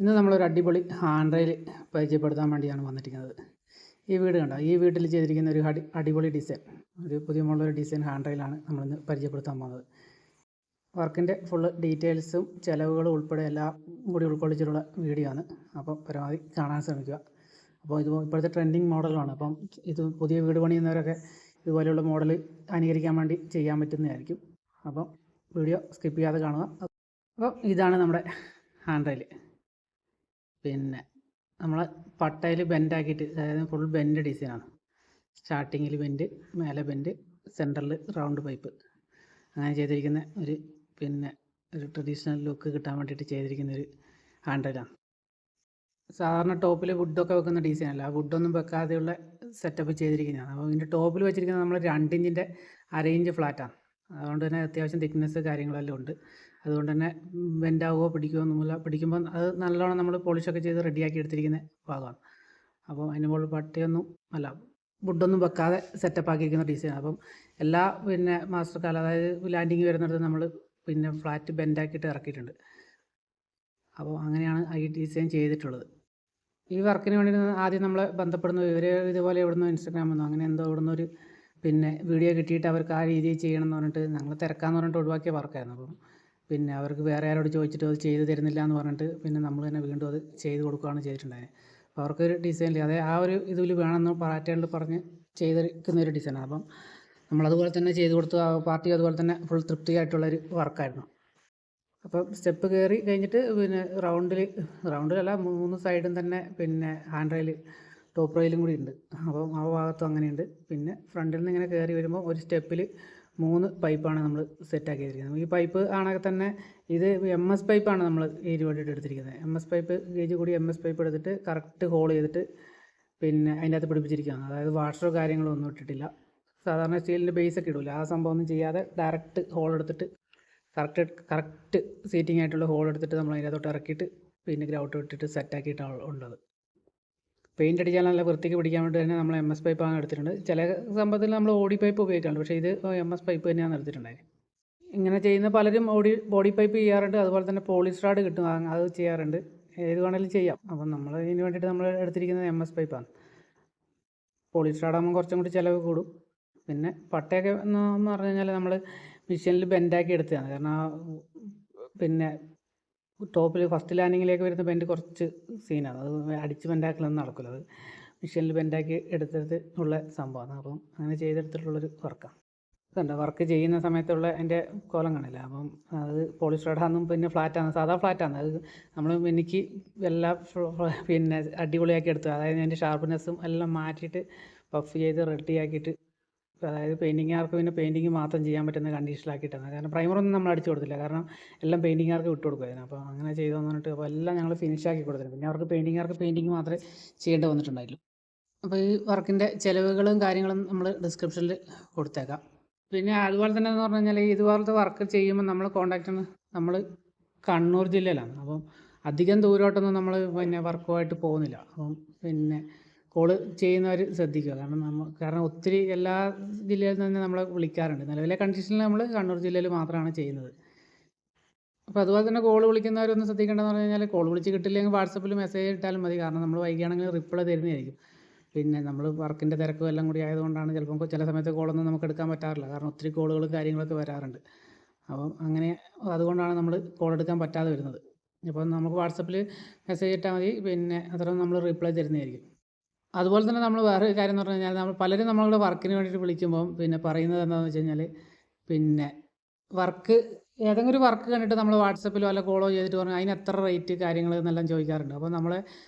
ഇന്ന് നമ്മളൊരു അടിപൊളി ഹാൻഡ് റെയിൽ പരിചയപ്പെടുത്താൻ വേണ്ടിയാണ് വന്നിരിക്കുന്നത്. ഈ വീട് കണ്ടോ? ഈ വീട്ടിൽ ചെയ്തിരിക്കുന്ന ഒരു അടിപൊളി ഡിസൈൻ, ഒരു പുതിയ മോഡലൊരു ഡിസൈൻ ഹാൻഡ് റെയിലാണ് നമ്മളിന്ന് പരിചയപ്പെടുത്താൻ പോകുന്നത്. വർക്കിൻ്റെ ഫുള്ള് ഡീറ്റെയിൽസും ചിലവുകളും ഉൾപ്പെടെ എല്ലാം കൂടി ഉൾക്കൊള്ളിച്ചിട്ടുള്ള വീഡിയോ ആണ്. അപ്പോൾ പരമാവധി കാണാൻ ശ്രമിക്കുക. അപ്പോൾ ഇത് ഇപ്പോഴത്തെ ട്രെൻഡിങ് മോഡലാണ്. അപ്പം ഇത് പുതിയ വീട് പണിയുന്നവരൊക്കെ ഇതുപോലെയുള്ള മോഡൽ അനുകരിക്കാൻ വേണ്ടി ചെയ്യാൻ പറ്റുന്നതായിരിക്കും. അപ്പം വീഡിയോ സ്കിപ്പ് ചെയ്യാതെ കാണുക. അപ്പോൾ ഇതാണ് നമ്മുടെ ഹാൻഡ് റെയിൽ. പിന്നെ നമ്മൾ പട്ടയിൽ ബെൻഡാക്കിയിട്ട്, അതായത് ഫുൾ ബെൻഡ് ഡിസൈനാണ്. സ്റ്റാർട്ടിങ്ങിൽ ബെൻഡ്, മേലെ ബെൻഡ്, സെൻറ്ററിൽ റൗണ്ട് പൈപ്പ്, അങ്ങനെ ചെയ്തിരിക്കുന്ന ഒരു ട്രഡീഷണൽ ലുക്ക് കിട്ടാൻ വേണ്ടിയിട്ട് ചെയ്തിരിക്കുന്ന ഒരു ഹാൻഡ് റെയിലാണ്. സാധാരണ ടോപ്പിൽ വുഡൊക്കെ വെക്കുന്ന ഡിസൈൻ അല്ല, വുഡൊന്നും വെക്കാതെയുള്ള സെറ്റപ്പ് ചെയ്തിരിക്കുന്നതാണ്. അപ്പോൾ ഇതിൻ്റെ ടോപ്പിൽ വെച്ചിരിക്കുന്നത് നമ്മൾ 2 ഇഞ്ചിൻ്റെ 1/2 ഇഞ്ച് ഫ്ലാറ്റാണ്. അതുകൊണ്ട് തന്നെ അത്യാവശ്യം തിക്നെസ് കാര്യങ്ങളെല്ലാം ഉണ്ട്. അതുകൊണ്ട് തന്നെ ബെൻഡാവുകയോ പിടിക്കുകയോ ഒന്നുമില്ല. പിടിക്കുമ്പോൾ അത് നല്ലോണം നമ്മൾ പോളിഷൊക്കെ ചെയ്ത് റെഡിയാക്കി എടുത്തിരിക്കുന്ന ഭാഗമാണ്. അപ്പോൾ അതിന് മുകളിൽ പട്ടയൊന്നും അല്ല, വുഡൊന്നും വെക്കാതെ സെറ്റപ്പ് ആക്കിയിരിക്കുന്ന ഡിസൈൻ. അപ്പം എല്ലാ മാസ്റ്റർ കാല, അതായത് ലാൻഡിങ് വരുന്നിടത്ത് നമ്മൾ ഫ്ലാറ്റ് ബെൻഡാക്കിയിട്ട് ഇറക്കിയിട്ടുണ്ട്. അപ്പോൾ അങ്ങനെയാണ് ഈ ഡിസൈൻ ചെയ്തിട്ടുള്ളത്. ഈ വർക്കിന് വേണ്ടി ആദ്യം നമ്മളെ ബന്ധപ്പെടുന്നു ഇവർ ഇതുപോലെ എവിടുന്നോ ഇൻസ്റ്റാഗ്രാമിൽ നിന്നോ അങ്ങനെ എന്തോ ഇവിടുന്ന് ഒരു വീഡിയോ കിട്ടിയിട്ട് അവർക്ക് ആ രീതിയിൽ ചെയ്യണം എന്ന് പറഞ്ഞിട്ട് ഞങ്ങൾ തിരക്കാന്ന് പറഞ്ഞിട്ട് ഒഴിവാക്കിയ വർക്കായിരുന്നു. അപ്പം അവർക്ക് വേറെ ആരോട് ചോദിച്ചിട്ട് അത് ചെയ്ത് തരുന്നില്ല എന്ന് പറഞ്ഞിട്ട് നമ്മൾ തന്നെ വീണ്ടും അത് ചെയ്ത് കൊടുക്കുകയാണ് ചെയ്തിട്ടുണ്ടായത്. അപ്പോൾ അവർക്കൊരു ഡിസൈനിൽ അതേ ആ ഒരു ഇതിൽ വേണമെന്ന് പാർട്ടികളിൽ പറഞ്ഞ് ചെയ്തിരിക്കുന്ന ഒരു ഡിസൈനാണ്. അപ്പം നമ്മളതുപോലെ തന്നെ ചെയ്ത് കൊടുത്തു. ആ പാർട്ടി അതുപോലെ തന്നെ ഫുൾ തൃപ്തിയായിട്ടുള്ളൊരു വർക്കായിരുന്നു. അപ്പം സ്റ്റെപ്പ് കയറി കഴിഞ്ഞിട്ട് റൗണ്ടിലല്ല 3 സൈഡും തന്നെ ഹാൻഡ് റെയിൽ, ടോപ്പ് റെയിലും കൂടി ഉണ്ട്. അപ്പം ആ ഭാഗത്തും അങ്ങനെയുണ്ട്. പിന്നെ ഫ്രണ്ടിൽ നിന്ന് ഇങ്ങനെ കയറി വരുമ്പോൾ ഒരു സ്റ്റെപ്പിൽ 3 പൈപ്പാണ് നമ്മൾ സെറ്റാക്കി ചെയ്തിരിക്കുന്നത്. ഈ പൈപ്പ് ആണെങ്കിൽ തന്നെ ഇത് MS പൈപ്പാണ് നമ്മൾ ഇതിന് വേണ്ടിയിട്ട് എടുത്തിരിക്കുന്നത്. MS പൈപ്പ് ഗേജ് കൂടി MS പൈപ്പ് എടുത്തിട്ട് കറക്റ്റ് ഹോൾ ചെയ്തിട്ട് അതിൻ്റെ അകത്ത് പിടിപ്പിച്ചിരിക്കുകയാണ്. അതായത് വാഷറോ കാര്യങ്ങളോ ഒന്നും ഇട്ടിട്ടില്ല. സാധാരണ സ്റ്റീലിൻ്റെ ബേസൊക്കെ ഇടില്ല, ആ സംഭവം ഒന്നും ചെയ്യാതെ ഡയറക്റ്റ് ഹോൾ എടുത്തിട്ട് കറക്റ്റ് സീറ്റിംഗ് ആയിട്ടുള്ള ഹോൾ എടുത്തിട്ട് നമ്മൾ അതിനകത്തോട്ട് ഇറക്കിയിട്ട് ഗ്രൗട്ട് ഇട്ടിട്ട് സെറ്റാക്കിയിട്ടാണ് ഉള്ളത്. പെയിൻ്റ് അടിച്ചാൽ നല്ല വൃത്തിക്ക് പിടിക്കാൻ വേണ്ടി തന്നെ നമ്മൾ MS പൈപ്പാണ് എടുത്തിട്ടുണ്ട്. ചില സംഭവത്തിൽ നമ്മൾ ഓടി പൈപ്പ് ഉപയോഗിക്കാറുണ്ട്, പക്ഷേ ഇത് MS പൈപ്പ് തന്നെയാണ് എടുത്തിട്ടുണ്ടായത്. ഇങ്ങനെ ചെയ്യുന്ന പലരും ബോഡി പൈപ്പ് ചെയ്യാറുണ്ട്, അതുപോലെ തന്നെ പോളിസ്ട്രാഡ് കിട്ടും, അത് ചെയ്യാറുണ്ട്. ഏത് വേണമെങ്കിലും ചെയ്യാം. അപ്പം നമ്മൾ ഇതിന് വേണ്ടിയിട്ട് നമ്മൾ എടുത്തിരിക്കുന്നത് MS പൈപ്പാണ്. പോളിസ്ട്രാഡാകുമ്പോൾ കുറച്ചും കൂടി ചിലവ് കൂടും. പിന്നെ പട്ടയൊക്കെ എന്ന് പറഞ്ഞു കഴിഞ്ഞാൽ നമ്മൾ മെഷീനിൽ ബെൻഡാക്കി എടുത്തതാണ്. കാരണം ടോപ്പിൽ ഫസ്റ്റ് ലാൻഡിങ്ങിലേക്ക് വരുന്ന ബെൻഡ് കുറച്ച് സീനാണ്. അത് അടിച്ച് ബെൻഡാക്കലൊന്നും നടക്കില്ല. അത് മെഷീനിൽ ബെൻഡാക്കി എടുത്തിട്ട് ഉള്ള സംഭവമാണ്. അപ്പം അങ്ങനെ ചെയ്തെടുത്തിട്ടുള്ളൊരു വർക്കാണ്. അതുണ്ട് വർക്ക് ചെയ്യുന്ന സമയത്തുള്ള അതിൻ്റെ കോലം കാണില്ല. അപ്പം അത് പോളിസ്ട്രാഡാണെന്നും ഫ്ലാറ്റാണ്, സാധാ ഫ്ലാറ്റാണ്. അത് നമ്മൾ എനിക്ക് എല്ലാം അടിപൊളിയാക്കി എടുത്തു. അതായത് അതിൻ്റെ ഷാർപ്പ്നെസ്സും എല്ലാം മാറ്റിയിട്ട് പഫ് ചെയ്ത് റെഡിയാക്കിയിട്ട്, അതായത് പെയിൻറ്റിങ്ങുകാർക്ക് പെയിൻറ്റിങ് മാത്രം ചെയ്യാൻ പറ്റുന്ന കണ്ടീഷനിലാക്കിയിട്ടാണ്. കാരണം പ്രൈമറൊന്നും നമ്മൾ അടിച്ചു കൊടുത്തില്ല, കാരണം എല്ലാം പെയിൻറ്റിങ്ങുകാർക്ക് വിട്ടു കൊടുക്കുമായിരുന്നു. അപ്പോൾ അങ്ങനെ ചെയ്തതെന്ന് പറഞ്ഞിട്ട് അപ്പോൾ എല്ലാം ഞങ്ങൾ ഫിനിഷാക്കി കൊടുത്തിട്ടുണ്ട്. പിന്നെ അവർക്ക് പെയിൻറ്റിങ് മാത്രമേ ചെയ്യേണ്ടി വന്നിട്ടുണ്ടായുള്ളൂ. അപ്പോൾ ഈ വർക്കിൻ്റെ ചിലവുകളും കാര്യങ്ങളും നമ്മൾ ഡിസ്ക്രിപ്ഷനിൽ കൊടുത്തേക്കാം. പിന്നെ അതുപോലെ തന്നെ എന്ന് പറഞ്ഞു കഴിഞ്ഞാൽ ഇതുപോലത്തെ വർക്ക് ചെയ്യുമ്പോൾ നമ്മൾ നമ്മൾ കണ്ണൂർ ജില്ലയിലാണ്. അപ്പം അധികം ദൂരോട്ടൊന്നും നമ്മൾ വർക്കുമായിട്ട് പോകുന്നില്ല. അപ്പം കോള് ചെയ്യുന്നവർ ശ്രദ്ധിക്കുക. കാരണം ഒത്തിരി എല്ലാ ജില്ലയിൽ നിന്ന് നമ്മളെ വിളിക്കാറുണ്ട്. നിലവിലെ കണ്ടീഷനിൽ നമ്മൾ കണ്ണൂർ ജില്ലയിൽ മാത്രമാണ് ചെയ്യുന്നത്. അപ്പോൾ അതുപോലെ തന്നെ കോള് വിളിക്കുന്നവരൊന്ന് ശ്രദ്ധിക്കേണ്ടതെന്ന് പറഞ്ഞു കഴിഞ്ഞാൽ, കോൾ വിളിച്ച് കിട്ടില്ലെങ്കിൽ വാട്സപ്പിൽ മെസ്സേജ് ഇട്ടാലും മതി. കാരണം നമ്മൾ വൈകിയാണെങ്കിൽ റിപ്ലൈ തരുന്നതായിരിക്കും. നമ്മൾ വർക്കിൻ്റെ തിരക്കും എല്ലാം കൂടി ആയതുകൊണ്ടാണ് ചിലപ്പോൾ ചില സമയത്ത് കോളൊന്നും നമുക്ക് എടുക്കാൻ പറ്റാറില്ല. കാരണം ഒത്തിരി കോളുകളും കാര്യങ്ങളൊക്കെ വരാറുണ്ട്. അപ്പം അതുകൊണ്ടാണ് നമ്മൾ കോൾ എടുക്കാൻ പറ്റാതെ വരുന്നത്. അപ്പോൾ നമുക്ക് വാട്സപ്പിൽ മെസ്സേജ് ഇട്ടാൽ മതി. അത്രയും നമ്മൾ റിപ്ലൈ തരുന്നതായിരിക്കും. അതുപോലെ തന്നെ നമ്മൾ വേറെ കാര്യം എന്ന് പറഞ്ഞു കഴിഞ്ഞാൽ, പലരും നമ്മളുടെ വർക്കിന് വേണ്ടിയിട്ട് വിളിക്കുമ്പം പറയുന്നത് എന്താണെന്ന് വെച്ച് കഴിഞ്ഞാൽ, വർക്ക് ഏതെങ്കിലും ഒരു വർക്ക് കണ്ടിട്ട് നമ്മൾ വാട്സപ്പിലോ അല്ല കോളോ ചെയ്തിട്ട് പറഞ്ഞാൽ അതിന് എത്ര റേറ്റ് കാര്യങ്ങൾ എന്നെല്ലാം ചോദിക്കാറുണ്ട്. അപ്പോൾ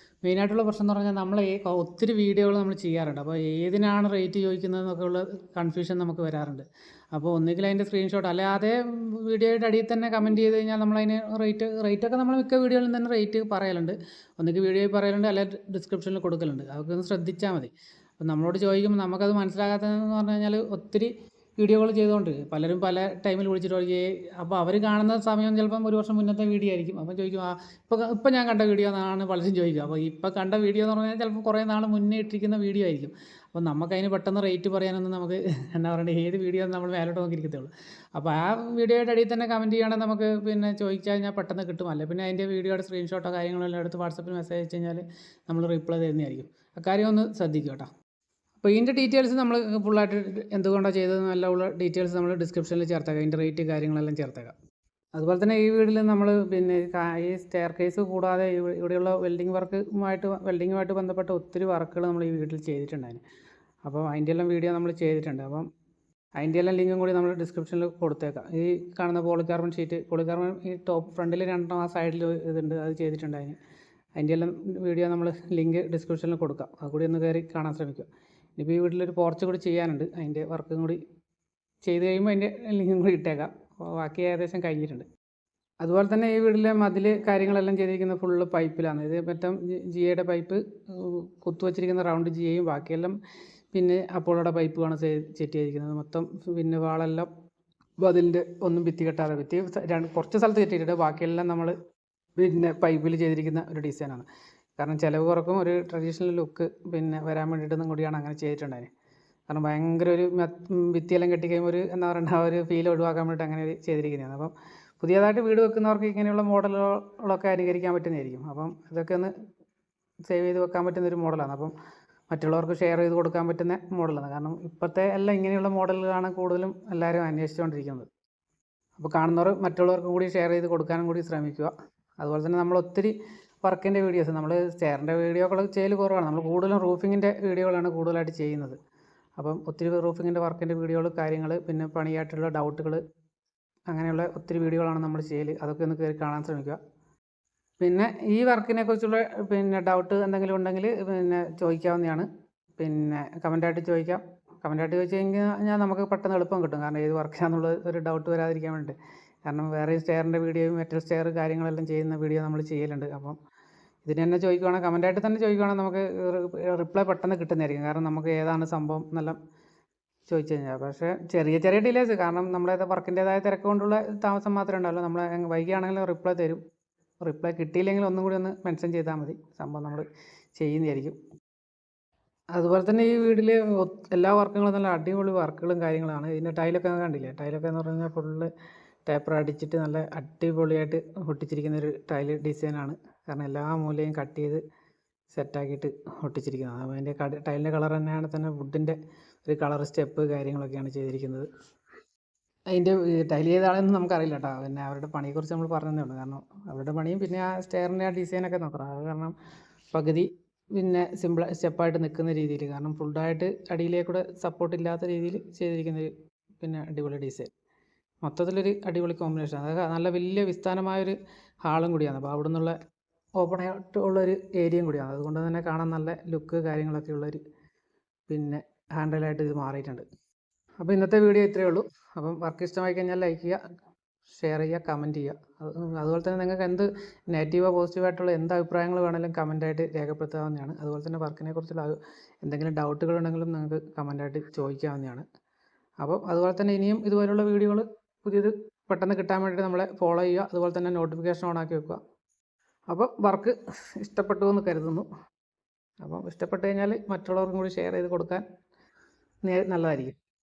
മെയിനായിട്ടുള്ള പ്രശ്നം എന്ന് പറഞ്ഞാൽ നമ്മൾ ഒത്തിരി വീഡിയോകൾ നമ്മൾ ചെയ്യാറുണ്ട്. അപ്പോൾ ഏതിനാണ് റേറ്റ് ചോദിക്കുന്നതെന്നൊക്കെ ഉള്ള കൺഫ്യൂഷൻ നമുക്ക് വരാറുണ്ട്. അപ്പോൾ ഒന്നുകിൽ അതിൻ്റെ സ്ക്രീൻഷോട്ട്, അല്ലാതെ വീഡിയോയുടെ അടിയിൽ തന്നെ കമൻറ്റ് ചെയ്ത് കഴിഞ്ഞാൽ നമ്മളതിന് റേറ്റൊക്കെ നമ്മൾ മിക്ക വീഡിയോകളിൽ തന്നെ റേറ്റ് പറയലുണ്ട്. ഒന്നുകിൽ വീഡിയോയിൽ പറയലുണ്ട്, അല്ലെങ്കിൽ ഡിസ്ക്രിപ്ഷനിൽ കൊടുക്കലുണ്ട്. അതൊക്കെ ഒന്ന് ശ്രദ്ധിച്ചാൽ മതി. അപ്പോൾ നമ്മളോട് ചോദിക്കുമ്പോൾ നമുക്കത് മനസ്സിലാകാത്തതെന്ന് പറഞ്ഞു കഴിഞ്ഞാൽ, ഒത്തിരി വീഡിയോകൾ ചെയ്തുകൊണ്ട് പലരും പല ടൈമിൽ വിളിച്ചിട്ട് പറയും, അപ്പോൾ അവർ കാണുന്ന സമയം ചിലപ്പം ഒരു വർഷം മുന്നത്തെ വീഡിയോ ആയിരിക്കും. അപ്പം ചോദിക്കും, ഇപ്പം ഞാൻ കണ്ട വീഡിയോ എന്നാണ് പലരും ചോദിക്കുക. അപ്പോൾ ഇപ്പം കണ്ട വീഡിയോ എന്ന് പറഞ്ഞാൽ ചിലപ്പോൾ കുറേ നാൾ മുന്നേ ഇട്ടിരിക്കുന്ന വീഡിയോ ആയിരിക്കും. അപ്പോൾ നമുക്കതിന് പെട്ടെന്ന് റേറ്റ് പറയാനൊന്നും നമുക്ക് എന്താ പറയുക, ഏത് വീഡിയോ നമ്മൾ മേലോട്ട് നോക്കിയിരിക്കത്തുള്ളൂ. അപ്പോൾ ആ വീഡിയോയുടെ അടിയിൽ തന്നെ കമൻറ്റ് ചെയ്യുകയാണെങ്കിൽ നമുക്ക് പിന്നെ ചോദിച്ചാൽ കഴിഞ്ഞാൽ പെട്ടെന്ന് കിട്ടും. അല്ല പിന്നെ അതിൻ്റെ വീഡിയോയുടെ സ്ക്രീൻഷോട്ടോ കാര്യങ്ങളോ എല്ലാം എടുത്ത് വാട്സപ്പിൽ മെസ്സേജ് അയച്ചു കഴിഞ്ഞാൽ നമ്മൾ റിപ്ലൈ തരുന്നതായിരിക്കും. അക്കാര്യം ഒന്ന് ശ്രദ്ധിക്കുക കേട്ടോ. അപ്പോൾ ഇതിൻ്റെ ഡീറ്റെയിൽസ് നമ്മൾ ഫുള്ളായിട്ട് എന്തുകൊണ്ടാണ് ചെയ്തതെന്നുള്ള ഉള്ള ഡീറ്റെയിൽസ് നമ്മൾ ഡിസ്ക്രിപ്ഷനിൽ ചേർത്തേക്കാം. ഇതിൻ്റെ റേറ്റ് കാര്യങ്ങളെല്ലാം ചേർത്തേക്കാം. അതുപോലെ തന്നെ ഈ വീഡിയോയിൽ നമ്മൾ പിന്നെ ഈ സ്റ്റെയർ കേസ് കൂടാതെ ഇവിടെയുള്ള വെൽഡിങ്ങുമായിട്ട് ബന്ധപ്പെട്ട ഒത്തിരി വർക്കുകൾ നമ്മൾ ഈ വീട്ടിൽ ചെയ്തിട്ടുണ്ടായിരുന്നു. അപ്പോൾ അതിൻ്റെ എല്ലാം വീഡിയോ നമ്മൾ ചെയ്തിട്ടുണ്ട്. അപ്പം അതിൻ്റെ എല്ലാം ലിങ്കും കൂടി നമ്മൾ ഡിസ്ക്രിപ്ഷനിൽ കൊടുത്തേക്കാം. ഈ കാണുന്ന പോളികാർബൺ ഷീറ്റ്, പോളികാർബൺ ഈ ടോപ്പ് ഫ്രണ്ടിൽ രണ്ടെണ്ണം ആ സൈഡിൽ ഇതുണ്ട്, അത് ചെയ്തിട്ടുണ്ടായിരുന്നു. അതിൻ്റെ എല്ലാം വീഡിയോ നമ്മൾ ലിങ്ക് ഡിസ്ക്രിപ്ഷനിൽ കൊടുക്കാം. അത് കൂടി ഒന്ന് കയറി കാണാൻ ശ്രമിക്കുക. ഇനിയിപ്പോൾ ഈ വീട്ടിലൊരു പോർച്ച് കൂടി ചെയ്യാനുണ്ട്. അതിൻ്റെ വർക്കും കൂടി ചെയ്ത് കഴിയുമ്പോൾ അതിൻ്റെ ലിങ്കും കൂടി ഇട്ടേക്കാം. അപ്പോൾ ബാക്കി ഏകദേശം കഴിഞ്ഞിട്ടുണ്ട്. അതുപോലെ തന്നെ ഈ വീട്ടിലെ മതിൽ കാര്യങ്ങളെല്ലാം ചെയ്തിരിക്കുന്നത് ഫുള്ള് പൈപ്പിലാണ്. ഇത് മറ്റേ ജിയുടെ പൈപ്പ് കുത്തുവച്ചിരിക്കുന്ന റൗണ്ട് ജിയയും ബാക്കിയെല്ലാം പിന്നെ അപ്പോളോടെ പൈപ്പുമാണ് സെറ്റ് ചെയ്തിരിക്കുന്നത്. മൊത്തം പിന്നെ വാളെല്ലാം മതിലിൻ്റെ ഒന്നും ഭിത്തി കെട്ടാതെ, കുറച്ച് സ്ഥലത്ത് കെട്ടിയിട്ടുണ്ട്. ബാക്കിയെല്ലാം നമ്മൾ പിന്നെ പൈപ്പിൽ ചെയ്തിരിക്കുന്ന ഒരു ഡിസൈനാണ്. കാരണം ചിലവ് കുറക്കും, ഒരു ട്രഡീഷണൽ ലുക്ക് പിന്നെ വരാൻ വേണ്ടിയിട്ടൊന്നും കൂടിയാണ് അങ്ങനെ ചെയ്തിട്ടുണ്ടായത്. കാരണം ഭയങ്കര ഒരു ഭിത്തിയെല്ലാം കെട്ടിക്കഴിയുമ്പോൾ ഒരു എന്താ പറയുക, ആ ഒരു ഫീൽ ഒഴിവാക്കാൻ വേണ്ടിയിട്ട് അങ്ങനെ ചെയ്തിരിക്കുന്നതാണ്. അപ്പം പുതിയതായിട്ട് വീട് വെക്കുന്നവർക്ക് ഇങ്ങനെയുള്ള മോഡലുകളൊക്കെ അനുകരിക്കാൻ പറ്റുന്നതായിരിക്കും. അപ്പം ഇതൊക്കെ ഒന്ന് സേവ് ചെയ്ത് വെക്കാൻ പറ്റുന്നൊരു മോഡലാണ്. അപ്പം മറ്റുള്ളവർക്ക് ഷെയർ ചെയ്ത് കൊടുക്കാൻ പറ്റുന്ന മോഡലാണ്. കാരണം ഇപ്പോഴത്തെ എല്ലാം ഇങ്ങനെയുള്ള മോഡലുകളാണ് കൂടുതലും എല്ലാവരും അന്വേഷിച്ചുകൊണ്ടിരിക്കുന്നത്. അപ്പോൾ കാണുന്നവർ മറ്റുള്ളവർക്ക് കൂടി ഷെയർ ചെയ്ത് കൊടുക്കാനും കൂടി ശ്രമിക്കുക. അതുപോലെ തന്നെ നമ്മൾ ഒത്തിരി വർക്കിൻ്റെ വീഡിയോസ്, നമ്മൾ സ്റ്റെയറിൻ്റെ വീഡിയോകൾ ചെയ്യൽ കുറവാണ്. നമ്മൾ കൂടുതലും റൂഫിങ്ങിൻ്റെ വീഡിയോകളാണ് കൂടുതലായിട്ട് ചെയ്യുന്നത്. അപ്പം ഒത്തിരി റൂഫിങ്ങിൻ്റെ വർക്കിൻ്റെ വീഡിയോകൾ കാര്യങ്ങൾ പിന്നെ പണിയായിട്ടുള്ള ഡൗട്ടുകൾ അങ്ങനെയുള്ള ഒത്തിരി വീഡിയോകളാണ് നമ്മൾ ചെയ്യൽ. അതൊക്കെ ഒന്ന് കയറി കാണാൻ ശ്രമിക്കുക. പിന്നെ ഈ വർക്കിനെ കുറിച്ചുള്ള പിന്നെ ഡൗട്ട് എന്തെങ്കിലും ഉണ്ടെങ്കിൽ പിന്നെ ചോദിക്കാവുന്നതാണ്. പിന്നെ കമൻറ്റായിട്ട് ചോദിക്കാം. കമൻറ്റായിട്ട് ചോദിച്ചു കഴിഞ്ഞാൽ നമുക്ക് പെട്ടെന്ന് എളുപ്പം കിട്ടും. കാരണം ഏത് വർക്കാണെന്നുള്ള ഒരു ഡൗട്ട് വരാതിരിക്കാൻ വേണ്ടി. കാരണം വേറെ സ്റ്റെയറിൻ്റെ വീഡിയോയും മെറ്റൽ സ്റ്റെയർ കാര്യങ്ങളെല്ലാം ചെയ്യുന്ന വീഡിയോ നമ്മൾ ചെയ്യലുണ്ട്. അപ്പം ഇതിന് തന്നെ ചോദിക്കുവാണെങ്കിൽ, കമൻറ്റായിട്ട് തന്നെ ചോദിക്കുവാണെങ്കിൽ നമുക്ക് റിപ്ലൈ പെട്ടെന്ന് കിട്ടുന്നതായിരിക്കും. കാരണം നമുക്ക് ഏതാണ് സംഭവം എന്നെല്ലാം ചോദിച്ചു കഴിഞ്ഞാൽ. പക്ഷേ ചെറിയ ചെറിയ ഡിലേസ്, കാരണം നമ്മുടെ വർക്കിൻ്റേതായ തിരക്ക് കൊണ്ടുള്ള താമസം മാത്രമേ ഉണ്ടാവുള്ളൂ. നമ്മൾ വൈകിയാണെങ്കിലും റിപ്ലൈ തരും. റിപ്ലൈ കിട്ടിയില്ലെങ്കിൽ ഒന്നും കൂടി ഒന്ന് മെൻഷൻ ചെയ്താൽ മതി, സംഭവം നമ്മൾ ചെയ്യുന്നതായിരിക്കും. അതുപോലെ തന്നെ ഈ വീട്ടിൽ എല്ലാ വർക്കുകളും നല്ല അടിപൊളി വർക്കുകളും കാര്യങ്ങളാണ്. ഇതിൻ്റെ ടൈലൊക്കെ കണ്ടില്ലേ, ടൈലൊക്കെ എന്ന് പറഞ്ഞു കഴിഞ്ഞാൽ ഫുള്ള് ടേപ്പർ അടിച്ചിട്ട് നല്ല അടിപൊളിയായിട്ട് ഒട്ടിച്ചിരിക്കുന്ന ഒരു ടൈല് ഡിസൈനാണ്. കാരണം എല്ലാ മൂലയും കട്ട് ചെയ്ത് സെറ്റാക്കിയിട്ട് ഒട്ടിച്ചിരിക്കുന്നതാണ്. അപ്പോൾ അതിൻ്റെ ടൈലിൻ്റെ കളർ തന്നെയാണ് തന്നെ വുഡിൻ്റെ ഒരു കളർ സ്റ്റെപ്പ് കാര്യങ്ങളൊക്കെയാണ് ചെയ്തിരിക്കുന്നത്. അതിൻ്റെ ടൈൽ ചെയ്ത ആളെയൊന്നും നമുക്കറിയില്ല കേട്ടോ. പിന്നെ അവരുടെ പണിയെക്കുറിച്ച് നമ്മൾ പറഞ്ഞതേ ഉള്ളൂ. കാരണം അവരുടെ പണിയും പിന്നെ ആ സ്റ്റെയറിൻ്റെ ആ ഡിസൈനൊക്കെ നോക്കണം. അത് കാരണം പകുതി പിന്നെ സിമ്പിൾ സ്റ്റെപ്പായിട്ട് നിൽക്കുന്ന രീതിയിൽ, കാരണം ഫുള്ളായിട്ട് അടിയിലേക്കൂടെ സപ്പോർട്ട് ഇല്ലാത്ത രീതിയിൽ ചെയ്തിരിക്കുന്നൊരു പിന്നെ അടിപൊളി ഡിസൈൻ. മൊത്തത്തിലൊരു അടിപൊളി കോമ്പിനേഷൻ. അതൊക്കെ നല്ല വലിയ വിസ്താരമായൊരു ഹാളും കൂടിയാണ്. അപ്പോൾ അവിടെ നിന്നുള്ള ഓപ്പൺ ആയിട്ടുള്ളൊരു ഏരിയയും കൂടിയാണ്. അതുകൊണ്ട് തന്നെ കാണാൻ നല്ല ലുക്ക് കാര്യങ്ങളൊക്കെ ഉള്ളൊരു പിന്നെ ഹാൻഡിലായിട്ട് ഇത് മാറിയിട്ടുണ്ട്. അപ്പോൾ ഇന്നത്തെ വീഡിയോ ഇത്രയേ ഉള്ളൂ. അപ്പം വർക്ക് ഇഷ്ടമായി കഴിഞ്ഞാൽ ലൈക്ക് ചെയ്യുക, ഷെയർ ചെയ്യുക, കമൻറ്റ് ചെയ്യുക. അതുപോലെ തന്നെ നിങ്ങൾക്ക് എന്ത് നെഗറ്റീവോ പോസിറ്റീവായിട്ടുള്ള എന്ത് അഭിപ്രായങ്ങൾ വേണമെങ്കിലും കമൻറ്റായിട്ട് രേഖപ്പെടുത്താവുന്നതാണ്. അതുപോലെ തന്നെ വർക്കിനെ കുറിച്ചുള്ള എന്തെങ്കിലും ഡൗട്ടുകൾ ഉണ്ടെങ്കിലും നിങ്ങൾക്ക് കമൻറ്റായിട്ട് ചോദിക്കാവുന്നതാണ്. അപ്പോൾ അതുപോലെ തന്നെ ഇനിയും ഇതുപോലുള്ള വീഡിയോകൾ പുതിയത് പെട്ടെന്ന് കിട്ടാൻ വേണ്ടിയിട്ട് നമ്മളെ ഫോളോ ചെയ്യുക. അതുപോലെ തന്നെ നോട്ടിഫിക്കേഷൻ ഓണാക്കി വെക്കുക. അപ്പോൾ വർക്ക് ഇഷ്ടപ്പെട്ടു എന്ന് കരുതുന്നു. അപ്പം ഇഷ്ടപ്പെട്ട് കഴിഞ്ഞാൽ മറ്റുള്ളവർക്കും കൂടി ഷെയർ ചെയ്ത് കൊടുക്കാൻ നല്ലതായിരിക്കും.